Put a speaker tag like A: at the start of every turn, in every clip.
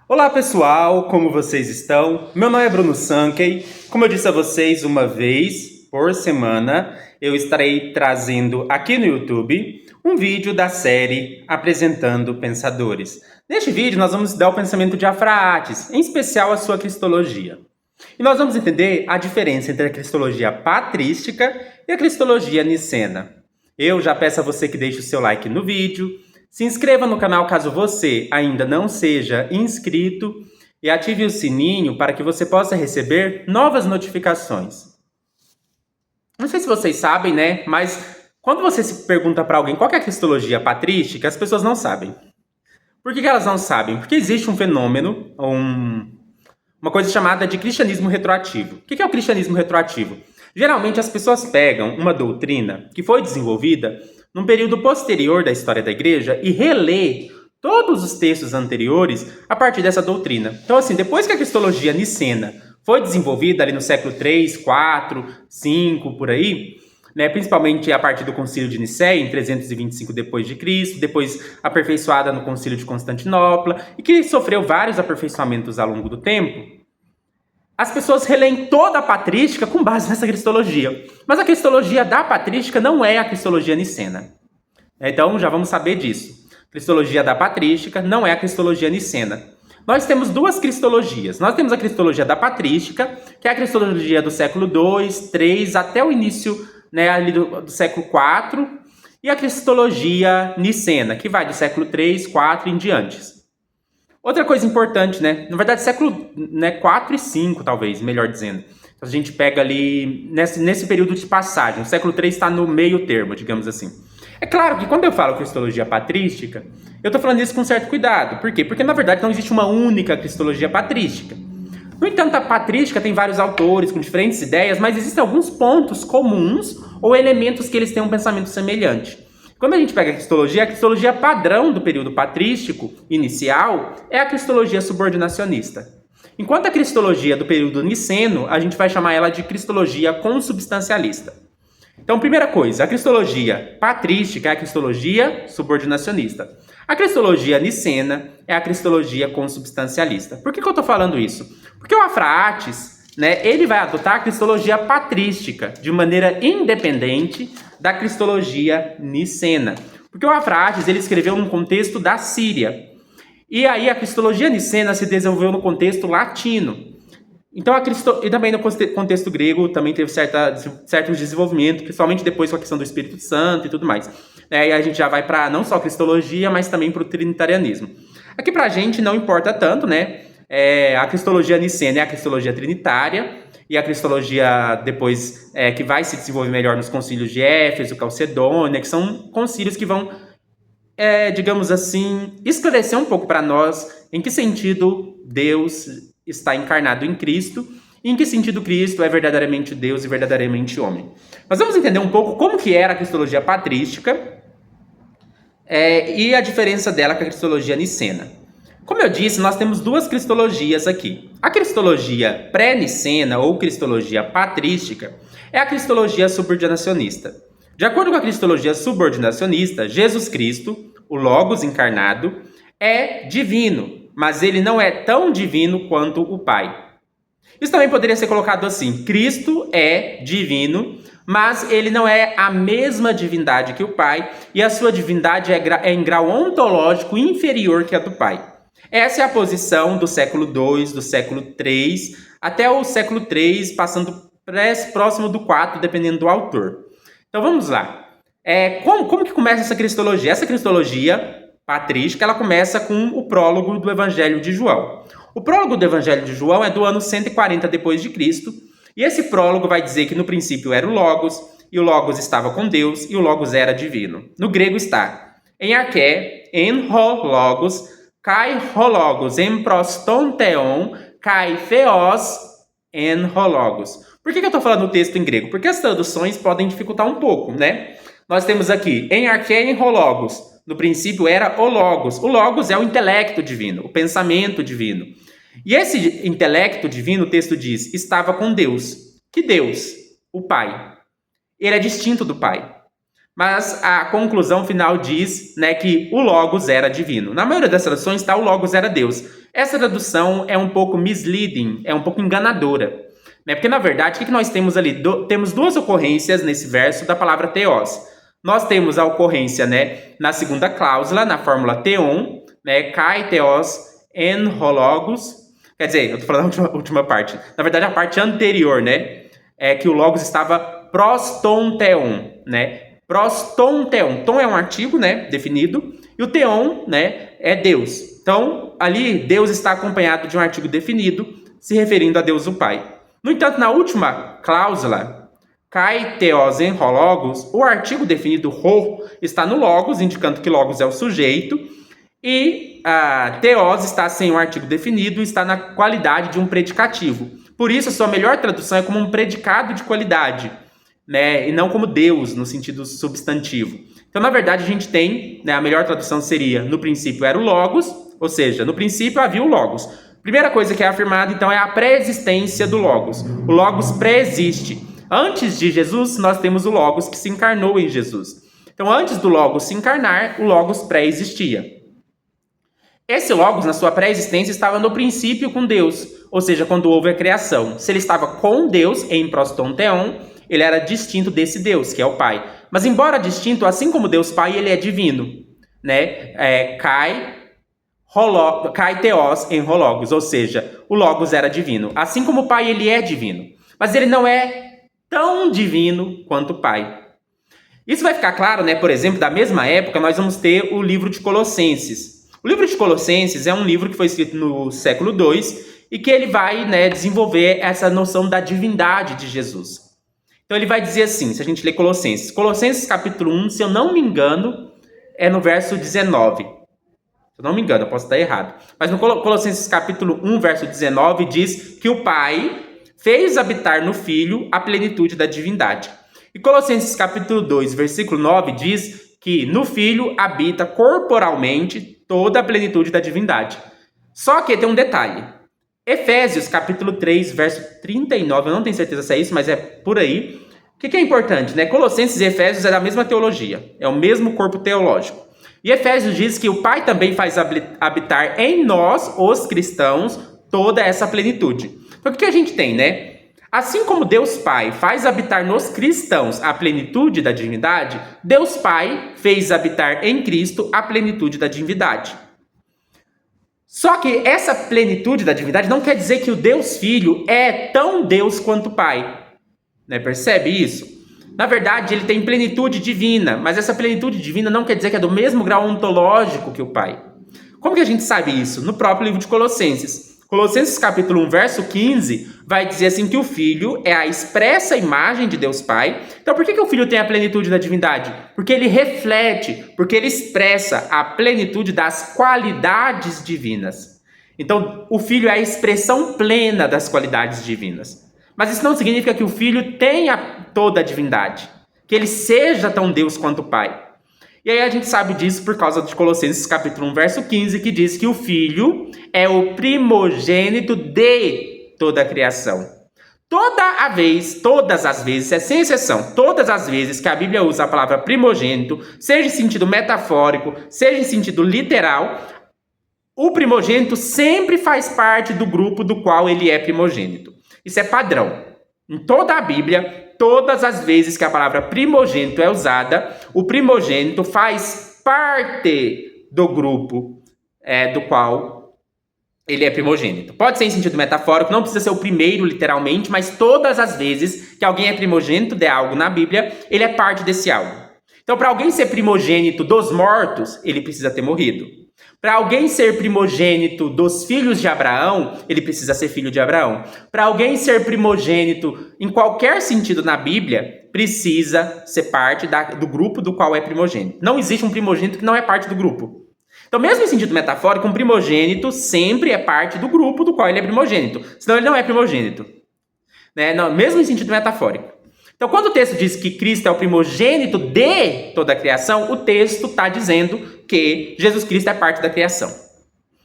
A: Olá pessoal, como vocês estão? Meu nome é Bruno Sankey. Como eu disse a vocês, uma vez por semana eu estarei trazendo aqui no YouTube um vídeo da série Apresentando Pensadores. Neste vídeo nós vamos estudar o pensamento de Afraates, em especial a sua cristologia. E nós vamos entender a diferença entre a cristologia patrística e a cristologia nicena. Eu já peço a você que deixe o seu like no vídeo, se inscreva no canal caso você ainda não seja inscrito e ative o sininho para que você possa receber novas notificações. Não sei se vocês sabem, né? Mas quando você se pergunta para alguém qual é a cristologia patrística, as pessoas não sabem. Por que elas não sabem? Porque existe um fenômeno, uma coisa chamada de cristianismo retroativo. O que é o cristianismo retroativo? Geralmente as pessoas pegam uma doutrina que foi desenvolvida num período posterior da história da igreja e relê todos os textos anteriores a partir dessa doutrina. Então, assim, depois que a cristologia nicena foi desenvolvida ali no século 3, 4, 5, por aí, né, principalmente a partir do Concílio de Nicéia, em 325 depois de Cristo, depois aperfeiçoada no Concílio de Constantinopla, e que sofreu vários aperfeiçoamentos ao longo do tempo, as pessoas releem toda a patrística com base nessa cristologia. Mas a cristologia da patrística não é a cristologia nicena. Então, já vamos saber disso. A cristologia da patrística não é a cristologia nicena. Nós temos duas cristologias. Nós temos a cristologia da patrística, que é a cristologia do século II, III, até o início, né, ali do século IV, e a cristologia nicena, que vai do século III, IV em diante. Outra coisa importante, né? Na verdade, século 4 e 5, talvez, melhor dizendo. Então, a gente pega ali, nesse período de passagem, o século 3 está no meio termo, digamos assim. É claro que quando eu falo cristologia patrística, eu estou falando isso com certo cuidado. Por quê? Porque, na verdade, não existe uma única cristologia patrística. No entanto, a patrística tem vários autores com diferentes ideias, mas existem alguns pontos comuns ou elementos que eles têm um pensamento semelhante. Quando a gente pega a cristologia padrão do período patrístico inicial é a cristologia subordinacionista. Enquanto a cristologia do período niceno, a gente vai chamar ela de cristologia consubstancialista. Então, primeira coisa, a cristologia patrística é a cristologia subordinacionista. A cristologia nicena é a cristologia consubstancialista. Por que eu estou falando isso? Porque o Afraates, né, ele vai adotar a cristologia patrística de maneira independente da cristologia nicena. Porque o Afraates ele escreveu num contexto da Síria. E aí a cristologia nicena se desenvolveu no contexto latino. Então, e também no contexto grego também teve certo desenvolvimento, principalmente depois com a questão do Espírito Santo e tudo mais. Aí a gente já vai para não só a cristologia, mas também para o trinitarianismo. Aqui para a gente não importa tanto, né? A cristologia nicena é a cristologia trinitária, e a cristologia depois que vai se desenvolver melhor nos concílios de Éfeso, Calcedônia, que são concílios que vão, digamos assim, esclarecer um pouco para nós em que sentido Deus está encarnado em Cristo e em que sentido Cristo é verdadeiramente Deus e verdadeiramente homem. Mas vamos entender um pouco como que era a cristologia patrística e a diferença dela com a cristologia nicena. Como eu disse, nós temos duas cristologias aqui. A cristologia pré-nicena ou cristologia patrística é a cristologia subordinacionista. De acordo com a cristologia subordinacionista, Jesus Cristo, o Logos encarnado, é divino, mas ele não é tão divino quanto o Pai. Isso também poderia ser colocado assim: Cristo é divino, mas ele não é a mesma divindade que o Pai, e a sua divindade é em grau ontológico inferior que a do Pai. Essa é a posição do século II, do século III, até o século III, passando próximo do IV, dependendo do autor. Então vamos lá. Como que começa essa cristologia? Essa cristologia patrística, ela começa com o prólogo do Evangelho de João. O prólogo do Evangelho de João é do ano 140 depois de Cristo, e esse prólogo vai dizer que no princípio era o Logos, e o Logos estava com Deus, e o Logos era divino. No grego está em arché, en ho logos, kai ho logos, en proston theon, kai theos, en ho logos. Por que eu estou falando o texto em grego? Porque as traduções podem dificultar um pouco, né? Nós temos aqui em arché, en ho logos. No princípio era o Logos. O Logos é o intelecto divino, o pensamento divino. E esse intelecto divino, o texto diz, estava com Deus. Que Deus? O Pai. Ele é distinto do Pai. Mas a conclusão final diz, né, que o Logos era divino. Na maioria das traduções está o Logos era Deus. Essa tradução é um pouco misleading, é um pouco enganadora. Né? Porque, na verdade, o que nós temos ali? Temos duas ocorrências nesse verso da palavra theos. Nós temos a ocorrência, né, na segunda cláusula, na fórmula theon, né, kai theos en hologos. Quer dizer, eu estou falando da última parte. Na verdade, a parte anterior, né, é que o logos estava proston theon, né? Proston theon. Ton é um artigo, né, definido, e o theon, né, é Deus. Então, ali, Deus está acompanhado de um artigo definido, se referindo a Deus o Pai. No entanto, na última cláusula, kai theos en hologos, o artigo definido ho está no logos, indicando que logos é o sujeito, e a theos está sem um artigo definido, está na qualidade de um predicativo. Por isso, a sua melhor tradução é como um predicado de qualidade, né, e não como Deus, no sentido substantivo. Então, na verdade, a gente tem, né, a melhor tradução seria, no princípio era o logos, ou seja, no princípio havia o logos. Primeira coisa que é afirmada, então, é a pré-existência do logos. O logos pré-existe. Antes de Jesus, nós temos o logos que se encarnou em Jesus. Então, antes do logos se encarnar, o logos pré-existia. Esse logos, na sua pré-existência, estava no princípio com Deus, ou seja, quando houve a criação. Se ele estava com Deus, em proston theon, ele era distinto desse Deus, que é o Pai. Mas, embora distinto, assim como Deus Pai, ele é divino, né? Kai theos en hologos, ou seja, o logos era divino. Assim como o Pai, ele é divino. Mas ele não é tão divino quanto o Pai. Isso vai ficar claro, né? Por exemplo, da mesma época, nós vamos ter o livro de Colossenses. O livro de Colossenses é um livro que foi escrito no século II e que ele vai, né, desenvolver essa noção da divindade de Jesus. Então ele vai dizer assim, se a gente ler Colossenses. Colossenses capítulo 1, se eu não me engano, é no verso 19. Se eu não me engano, eu posso estar errado. Mas no Colossenses capítulo 1, verso 19, diz que o Pai fez habitar no Filho a plenitude da divindade. E Colossenses capítulo 2, versículo 9, diz que no Filho habita corporalmente toda a plenitude da divindade. Só que tem um detalhe. Efésios capítulo 3, verso 39, eu não tenho certeza se é isso, mas é por aí. O que é importante, né? Colossenses e Efésios é da mesma teologia, é o mesmo corpo teológico. E Efésios diz que o Pai também faz habitar em nós, os cristãos, toda essa plenitude. Então o que a gente tem, né? Assim como Deus Pai faz habitar nos cristãos a plenitude da divindade, Deus Pai fez habitar em Cristo a plenitude da divindade. Só que essa plenitude da divindade não quer dizer que o Deus Filho é tão Deus quanto o Pai. Né? Percebe isso? Na verdade, ele tem plenitude divina, mas essa plenitude divina não quer dizer que é do mesmo grau ontológico que o Pai. Como que a gente sabe isso? No próprio livro de Colossenses. Colossenses capítulo 1, verso 15, vai dizer assim que o Filho é a expressa imagem de Deus Pai. Então, por que o Filho tem a plenitude da divindade? Porque ele reflete, porque ele expressa a plenitude das qualidades divinas. Então, o Filho é a expressão plena das qualidades divinas. Mas isso não significa que o Filho tenha toda a divindade, que ele seja tão Deus quanto o Pai. E aí a gente sabe disso por causa de Colossenses capítulo 1, verso 15, que diz que o Filho é o primogênito de toda a criação. Todas as vezes, é sem exceção, todas as vezes que a Bíblia usa a palavra primogênito, seja em sentido metafórico, seja em sentido literal, o primogênito sempre faz parte do grupo do qual ele é primogênito. Isso é padrão. Em toda a Bíblia, todas as vezes que a palavra primogênito é usada, o primogênito faz parte do grupo do qual ele é primogênito. Pode ser em sentido metafórico, não precisa ser o primeiro, literalmente, mas todas as vezes que alguém é primogênito de algo na Bíblia, ele é parte desse algo. Então, para alguém ser primogênito dos mortos, ele precisa ter morrido. Para alguém ser primogênito dos filhos de Abraão, ele precisa ser filho de Abraão. Para alguém ser primogênito em qualquer sentido na Bíblia, precisa ser parte do grupo do qual é primogênito. Não existe um primogênito que não é parte do grupo. Então, mesmo em sentido metafórico, um primogênito sempre é parte do grupo do qual ele é primogênito. Senão ele não é primogênito. Né? Não, mesmo em sentido metafórico. Então, quando o texto diz que Cristo é o primogênito de toda a criação, o texto está dizendo que Jesus Cristo é parte da criação.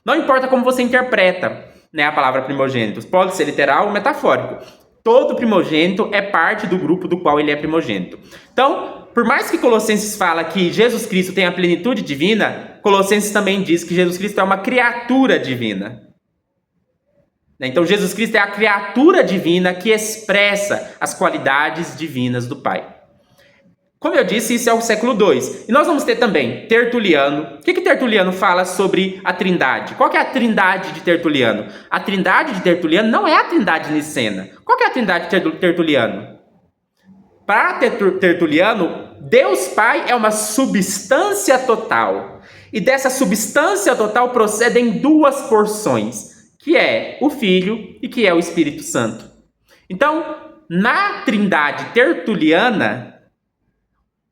A: Não importa como você interpreta, né, a palavra primogênito, pode ser literal ou metafórico. Todo primogênito é parte do grupo do qual ele é primogênito. Então, por mais que Colossenses fala que Jesus Cristo tem a plenitude divina, Colossenses também diz que Jesus Cristo é uma criatura divina. né? Então, Jesus Cristo é a criatura divina que expressa as qualidades divinas do Pai. Como eu disse, isso é o século II. E nós vamos ter também Tertuliano. O que Tertuliano fala sobre a Trindade? Qual que é a Trindade de Tertuliano? A Trindade de Tertuliano não é a Trindade nicena. Qual que é a Trindade de Tertuliano? Para Tertuliano, Deus Pai é uma substância total. E dessa substância total procedem duas porções, que é o Filho e que é o Espírito Santo. Então, na Trindade tertuliana,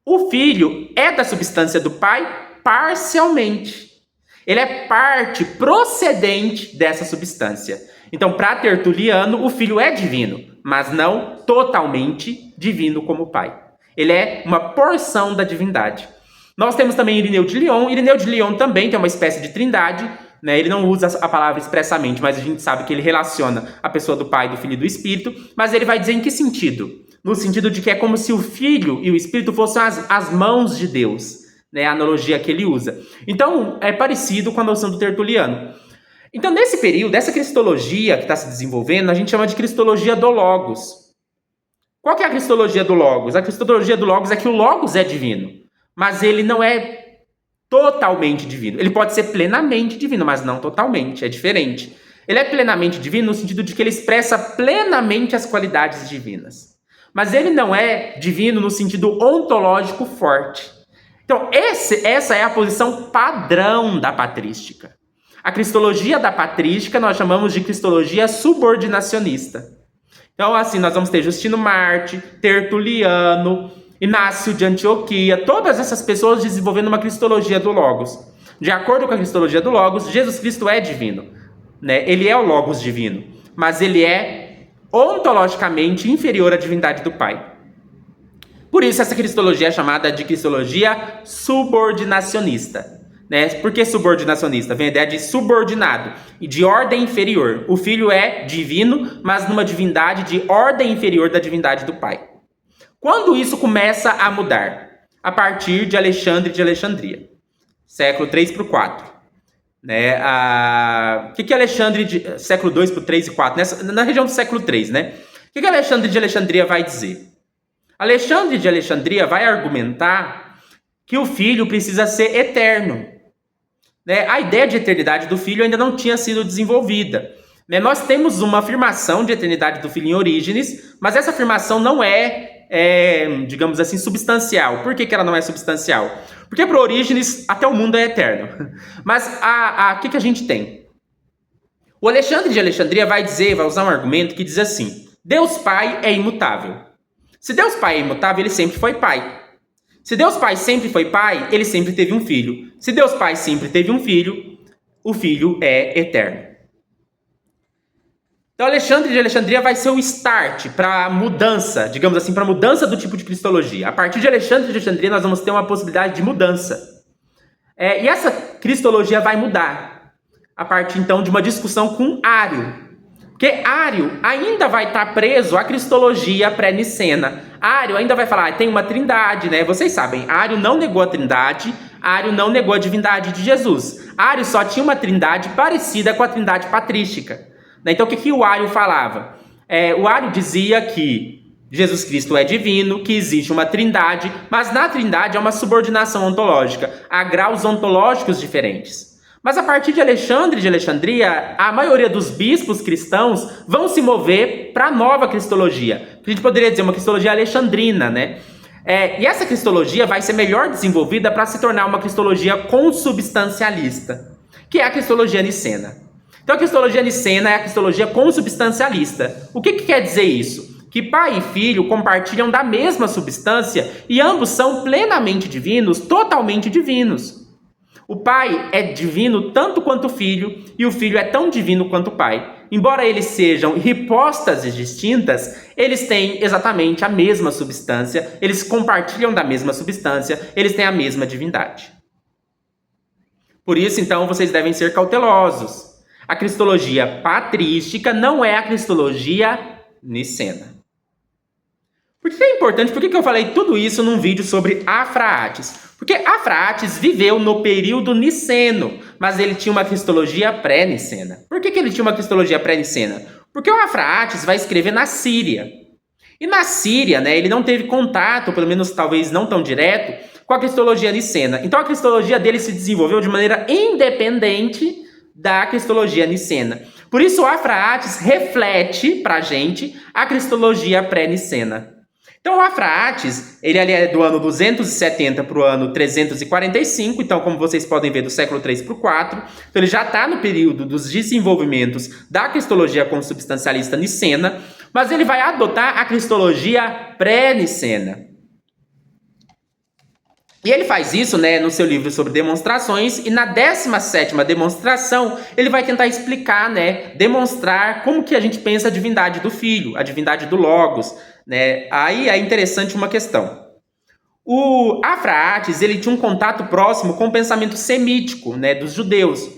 A: o Filho é da substância do Pai parcialmente. Ele é parte procedente dessa substância. Então, para Tertuliano, o Filho é divino, mas não totalmente divino como o Pai. Ele é uma porção da divindade. Nós temos também Irineu de Lyon. Irineu de Lyon também tem uma espécie de trindade, né? Ele não usa a palavra expressamente, mas a gente sabe que ele relaciona a pessoa do Pai, do Filho e do Espírito. Mas ele vai dizer em que sentido? No sentido de que é como se o Filho e o Espírito fossem as mãos de Deus, né? A analogia que ele usa. Então, é parecido com a noção do Tertuliano. Então, nesse período, essa cristologia que está se desenvolvendo, a gente chama de cristologia do Logos. Qual que é a cristologia do Logos? A cristologia do Logos é que o Logos é divino, mas ele não é totalmente divino. Ele pode ser plenamente divino, mas não totalmente, é diferente. Ele é plenamente divino no sentido de que ele expressa plenamente as qualidades divinas. Mas ele não é divino no sentido ontológico forte. Então, essa é a posição padrão da patrística. A cristologia da patrística nós chamamos de cristologia subordinacionista. Então, assim, nós vamos ter Justino Marte, Tertuliano, Inácio de Antioquia, todas essas pessoas desenvolvendo uma cristologia do Logos. De acordo com a cristologia do Logos, Jesus Cristo é divino, né? Ele é o Logos divino, mas ele é ontologicamente inferior à divindade do Pai. Por isso essa cristologia é chamada de cristologia subordinacionista, né? Por que subordinacionista? Vem a ideia de subordinado e de ordem inferior. O Filho é divino, mas numa divindade de ordem inferior da divindade do Pai. Quando isso começa a mudar? A partir de Alexandre de Alexandria, século 3 para o 4. Né? O que Alexandre de século 2 para o 3 e 4? Na região do século 3, né? O que Alexandre de Alexandria vai dizer? Alexandre de Alexandria vai argumentar que o Filho precisa ser eterno. Né? A ideia de eternidade do Filho ainda não tinha sido desenvolvida. Né? Nós temos uma afirmação de eternidade do Filho em Orígenes, mas essa afirmação não digamos assim, substancial. Por que ela não é substancial? Porque para Orígenes, até o mundo é eterno. Mas o que a gente tem? O Alexandre de Alexandria vai usar um argumento que diz assim: Deus Pai é imutável. Se Deus Pai é imutável, ele sempre foi Pai. Se Deus Pai sempre foi Pai, ele sempre teve um filho. Se Deus Pai sempre teve um filho, o filho é eterno. Então, Alexandre de Alexandria vai ser o start para a mudança, digamos assim, para a mudança do tipo de cristologia. A partir de Alexandre de Alexandria, nós vamos ter uma possibilidade de mudança. E essa cristologia vai mudar a partir, então, de uma discussão com Ário. Porque Ário ainda vai estar preso à cristologia pré-nicena. Ário ainda vai falar, tem uma trindade, né? Vocês sabem, Ário não negou a trindade, Ário não negou a divindade de Jesus. Ário só tinha uma trindade parecida com a trindade patrística. Então, o que o Ário falava? O Ário dizia que Jesus Cristo é divino, que existe uma trindade, mas na trindade há uma subordinação ontológica, há graus ontológicos diferentes. Mas a partir de Alexandre de Alexandria, a maioria dos bispos cristãos vão se mover para a nova cristologia, que a gente poderia dizer uma cristologia alexandrina, né? E essa cristologia vai ser melhor desenvolvida para se tornar uma cristologia consubstancialista, que é a cristologia nicena. Então, a cristologia nicena é a cristologia consubstancialista. O que quer dizer isso? Que Pai e Filho compartilham da mesma substância e ambos são plenamente divinos, totalmente divinos. O Pai é divino tanto quanto o Filho e o Filho é tão divino quanto o Pai. Embora eles sejam hipóstases distintas, eles têm exatamente a mesma substância, eles compartilham da mesma substância, eles têm a mesma divindade. Por isso, então, vocês devem ser cautelosos. A cristologia patrística não é a cristologia nicena. Por que é importante? Por que eu falei tudo isso num vídeo sobre Afraates? Porque Afraates viveu no período niceno, mas ele tinha uma cristologia pré-nicena. Por que ele tinha uma cristologia pré-nicena? Porque o Afraates vai escrever na Síria. E na Síria, né, ele não teve contato, pelo menos talvez não tão direto, com a cristologia nicena. Então a cristologia dele se desenvolveu de maneira independente da cristologia nicena. Por isso o Afraates reflete pra gente a cristologia pré-nicena. Então o Afraates, ele ali é do ano 270 para o ano 345, então como vocês podem ver, do século 3 para o 4, então ele já está no período dos desenvolvimentos da cristologia consubstancialista nicena, mas ele vai adotar a cristologia pré-nicena. E ele faz isso, né, no seu livro sobre demonstrações, e na 17ª demonstração, ele vai tentar explicar, né, demonstrar como que a gente pensa a divindade do Filho, a divindade do Logos, né? Aí é interessante uma questão. O Afraates, ele tinha um contato próximo com o pensamento semítico, né, dos judeus.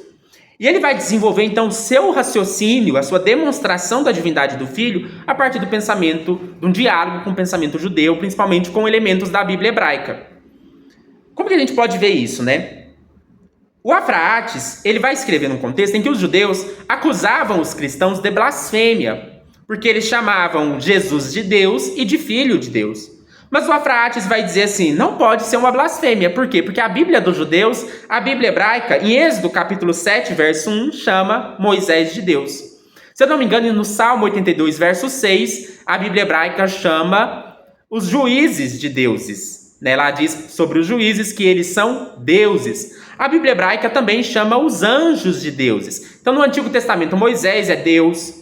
A: E ele vai desenvolver, então, o seu raciocínio, a sua demonstração da divindade do Filho, a partir do pensamento, de um diálogo com o pensamento judeu, principalmente com elementos da Bíblia hebraica. Como que a gente pode ver isso, né? O Afraates, ele vai escrever num contexto em que os judeus acusavam os cristãos de blasfêmia, porque eles chamavam Jesus de Deus e de Filho de Deus. Mas o Afraates vai dizer assim, não pode ser uma blasfêmia. Por quê? Porque a Bíblia dos judeus, a Bíblia hebraica, em Êxodo capítulo 7, verso 1, chama Moisés de Deus. Se eu não me engano, no Salmo 82, verso 6, a Bíblia hebraica chama os juízes de deuses. Lá diz sobre os juízes que eles são deuses. A Bíblia hebraica também chama os anjos de deuses. Então, no Antigo Testamento, Moisés é Deus,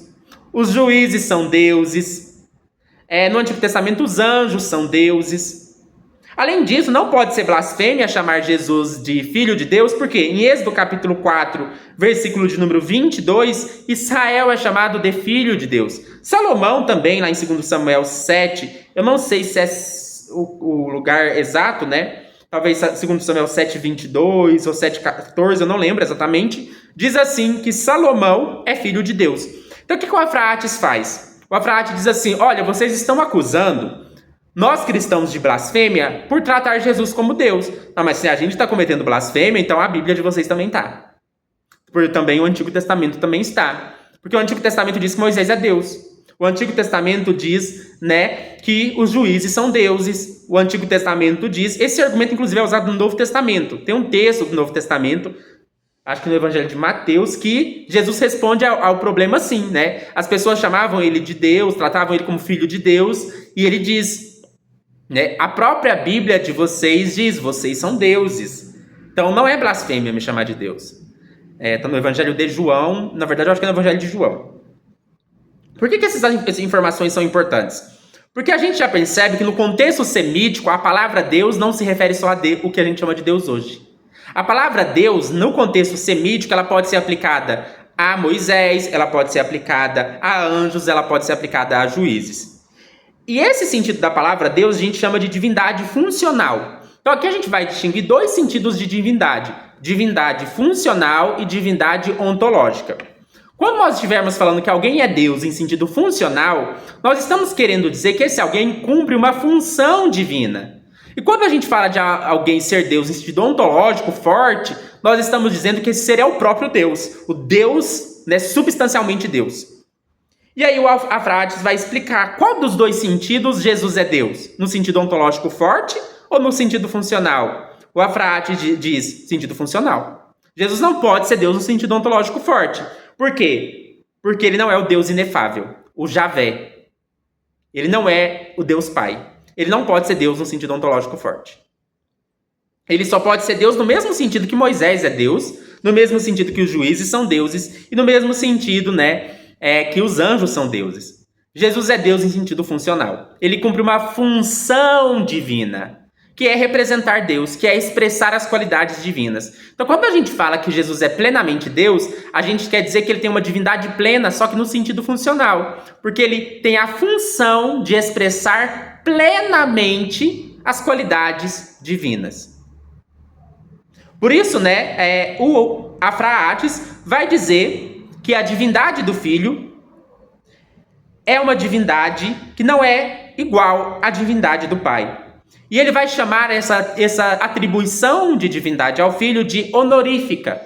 A: os juízes são deuses, no Antigo Testamento, os anjos são deuses. Além disso, não pode ser blasfêmia chamar Jesus de Filho de Deus, porque em Êxodo capítulo 4, versículo de número 22, Israel é chamado de Filho de Deus. Salomão também, lá em 2 Samuel 7, eu não sei se é o lugar exato, né? Talvez 2 Samuel 7:22 ou 7:14, eu não lembro exatamente. Diz assim que Salomão é filho de Deus. Então o que o Afraates faz? O Afraates diz assim, olha, vocês estão acusando nós cristãos de blasfêmia por tratar Jesus como Deus. Não, mas se a gente está cometendo blasfêmia, então a Bíblia de vocês também está. Porque também o Antigo Testamento também está. Porque o Antigo Testamento diz que Moisés é Deus. O Antigo Testamento diz, né, que os juízes são deuses. O Antigo Testamento diz... Esse argumento, inclusive, é usado no Novo Testamento. Tem um texto do Novo Testamento, acho que no Evangelho de Mateus, que Jesus responde ao problema assim, né? As pessoas chamavam ele de Deus, tratavam ele como filho de Deus, e ele diz, né, a própria Bíblia de vocês diz, vocês são deuses. Então não é blasfêmia me chamar de Deus. Está no Evangelho de João, na verdade eu acho que é no Evangelho de João. Por que essas informações são importantes? Porque a gente já percebe que no contexto semítico, a palavra Deus não se refere só a o que a gente chama de Deus hoje. A palavra Deus, no contexto semítico, ela pode ser aplicada a Moisés, ela pode ser aplicada a anjos, ela pode ser aplicada a juízes. E esse sentido da palavra Deus a gente chama de divindade funcional. Então aqui a gente vai distinguir dois sentidos de divindade. Divindade funcional e divindade ontológica. Quando nós estivermos falando que alguém é Deus em sentido funcional, nós estamos querendo dizer que esse alguém cumpre uma função divina. E quando a gente fala de alguém ser Deus em sentido ontológico forte, nós estamos dizendo que esse ser é o próprio Deus. O Deus, né, substancialmente Deus. E aí o Afraates vai explicar qual dos dois sentidos Jesus é Deus. No sentido ontológico forte ou no sentido funcional? O Afraates diz sentido funcional. Jesus não pode ser Deus no sentido ontológico forte. Por quê? Porque ele não é o Deus inefável, o Javé. Ele não é o Deus Pai. Ele não pode ser Deus no sentido ontológico forte. Ele só pode ser Deus no mesmo sentido que Moisés é Deus, no mesmo sentido que os juízes são deuses, e no mesmo sentido, né, que os anjos são deuses. Jesus é Deus em sentido funcional. Ele cumpre uma função divina, que é representar Deus, que é expressar as qualidades divinas. Então, quando a gente fala que Jesus é plenamente Deus, a gente quer dizer que ele tem uma divindade plena, só que no sentido funcional. Porque ele tem a função de expressar plenamente as qualidades divinas. Por isso, né, o Afraates vai dizer que a divindade do Filho é uma divindade que não é igual à divindade do Pai. E ele vai chamar essa atribuição de divindade ao Filho de honorífica.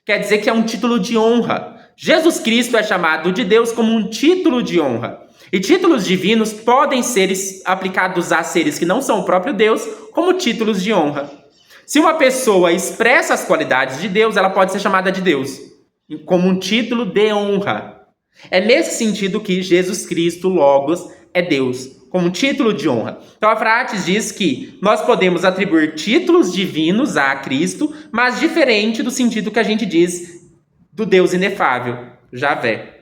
A: Quer dizer que é um título de honra. Jesus Cristo é chamado de Deus como um título de honra. E títulos divinos podem ser aplicados a seres que não são o próprio Deus como títulos de honra. Se uma pessoa expressa as qualidades de Deus, ela pode ser chamada de Deus, como um título de honra. É nesse sentido que Jesus Cristo, Logos, é Deus, como um título de honra. Então a Fraates diz que nós podemos atribuir títulos divinos a Cristo, mas diferente do sentido que a gente diz do Deus inefável, Javé.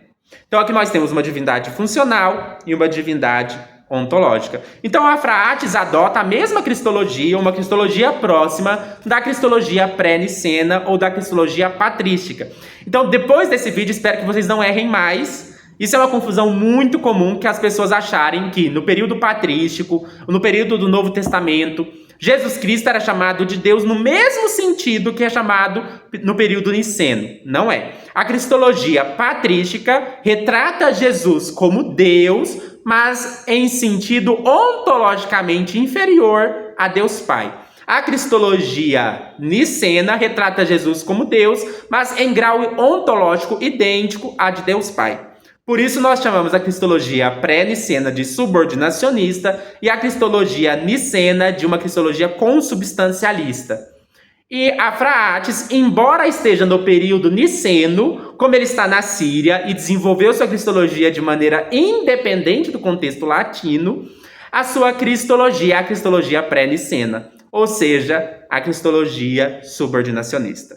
A: Então aqui nós temos uma divindade funcional e uma divindade ontológica. Então a Fraates adota a mesma cristologia, uma cristologia próxima da cristologia pré-nicena ou da cristologia patrística. Então depois desse vídeo espero que vocês não errem mais. Isso é uma confusão muito comum que as pessoas acharem que no período patrístico, no período do Novo Testamento, Jesus Cristo era chamado de Deus no mesmo sentido que é chamado no período niceno. Não é. A cristologia patrística retrata Jesus como Deus, mas em sentido ontologicamente inferior a Deus Pai. A cristologia nicena retrata Jesus como Deus, mas em grau ontológico idêntico a de Deus Pai. Por isso nós chamamos a cristologia pré-nicena de subordinacionista e a cristologia nicena de uma cristologia consubstancialista. E a Fraates, embora esteja no período niceno, como ele está na Síria e desenvolveu sua cristologia de maneira independente do contexto latino, a sua cristologia é a cristologia pré-nicena, ou seja, a cristologia subordinacionista.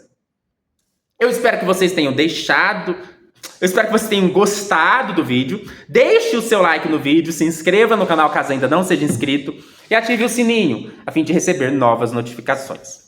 A: Eu espero que vocês tenham gostado do vídeo. Deixe o seu like no vídeo, se inscreva no canal caso ainda não seja inscrito e ative o sininho a fim de receber novas notificações.